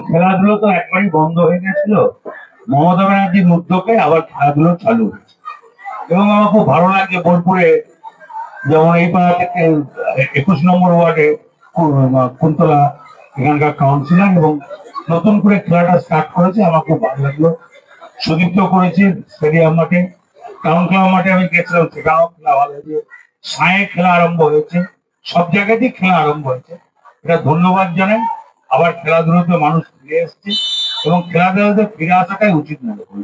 খেলাধুলো তো একবারই বন্ধ হয়ে গেছিল, মমতা ব্যানার্জির উদ্যোগে আবার খেলাধুলো চালু হয়েছে। এবং আমার খুব ভালো লাগে বোলপুরে, যেমন এই পাড়া থেকে 21 নম্বর ওয়ার্ডে কুন্তলা এখানকার কাউন্সিলর এবং নতুন করে খেলাটা স্টার্ট করেছে। আমার খুব ভালো লাগলো। সুদীপ্ত করেছে স্টেডিয়াম মাঠে, টাউন ক্লাব মাঠে আমি গেছিলাম, সেখানেও খেলা ভালো হয়েছে। সাঁয়ে খেলা আরম্ভ হয়েছে, সব জায়গাতেই খেলা আরম্ভ হয়েছে। এটা ধন্যবাদ জানাই। আবার খেলাধুলোতে মানুষ ফিরে এসছে এবং খেলাধুলাতে ফিরে আসাটাই উচিত মনে করি।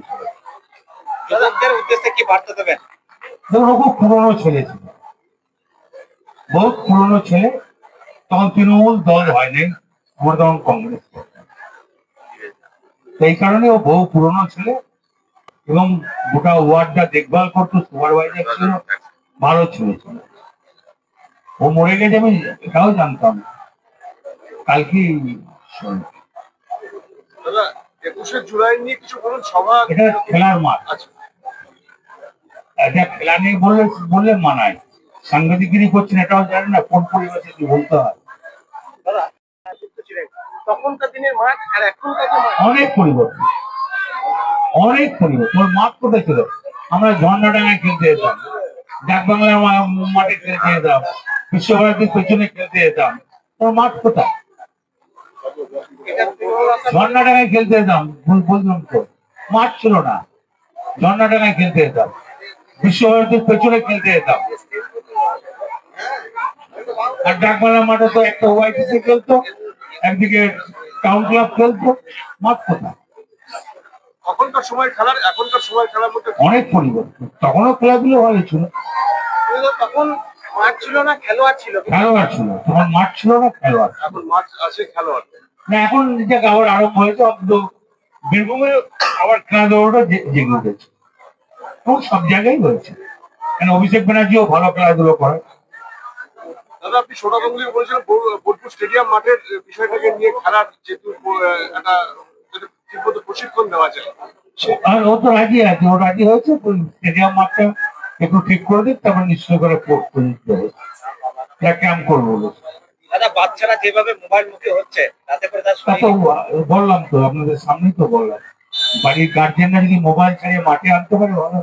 উদ্দেশ্যে কি বার্তা দেবেন? দেখুন, খুব পুরোনো ছেলে ছিল, বহুত পুরোনো ছেলে। তখন তৃণমূল দল হয়নি, আমরা তখন কংগ্রেস। এই কারণে ও বহু পুরোনো ছেলে এবং গোটা ওয়ার্ডটা দেখভাল করতো, সুপারভাইজার ছিল, ভালো ছেলে ছিল। ও মরে গেছে আমি এটাও জানতাম কালকে। এটা খেলার মাঠ, এটা খেলা নিয়ে বললে মানায়। সাংবাদিকগিরি করছেন এটাও জানেন না কোন পরিবেশে কি বলতে হয়। তখনকার দিনের মাঠ আর এখনকার অনেক পরিবর্তন, অনেক পরিবর্তন। ওর মাঠ কোথায় ছিল? আমরা ঝর্ণাডাঙ্গায় খেলতে যেতাম, ডাকবাংলার মাঠে খেলতে যেতাম, বিশ্বভারতীর পেছনে খেলতে যেতাম। ওর মাঠ কোথায়? ঝর্ণাডাঙ্গায় খেলতে যেতাম, বুঝলাম তো, মাঠ ছিল না। ঝর্ণাডাঙ্গায় খেলতে যেতাম, বিশ্বভারতীর পেছনে খেলতে যেতাম। আর ডাকবাংলার মাঠে তো একটা ওয়াইটিসি খেলতো, একদিকে টাউন ক্লাব খেলতো। মাঠ কোথায়? তখনকার সময় খেলার এখনকার সময় খেলার মধ্যে অনেক পরিবর্তন। তখনও খেলাধুলো ভালো ছিল, তখন মাঠ ছিল না, খেলোয়াড় ছিল। খেলোয়াড় ছিল, তখন মাঠ ছিল না, খেলোয়াড়। এখন মাঠ আছে, খেলোয়াড় না। এখন যে আবার আরম্ভ হয়েছে, অন্তত বীরভূমে আবার খেলাধুলোটা জেগে উঠেছে এবং সব জায়গায় হয়েছে। কেন অভিষেক ব্যানার্জিও ভালো খেলাধুলো করে। দাদা, আপনি সোনা গাঙ্গুলি বলেছিলেন বোলপুর স্টেডিয়াম মাঠের বিষয়টাকে নিয়ে খেলার যেহেতু একটা ঠিকমতো প্রশিক্ষণ দেওয়া যায়, ও তো রাজি আছে, ও রাজি হয়েছে। স্টেডিয়াম মাঠটা একটু ঠিক করে দিক, তারপর নিশ্চয় করে ক্যাম্প করবো। দাদা, বাচ্চারা যেভাবে মোবাইল মুখী হচ্ছে তাতে করে বললাম তো, আপনাদের সামনেই তো বললাম, বাড়ির গার্জেনরা যদি মোবাইল ছাড়িয়ে মাঠে আনতে পারে ভালো।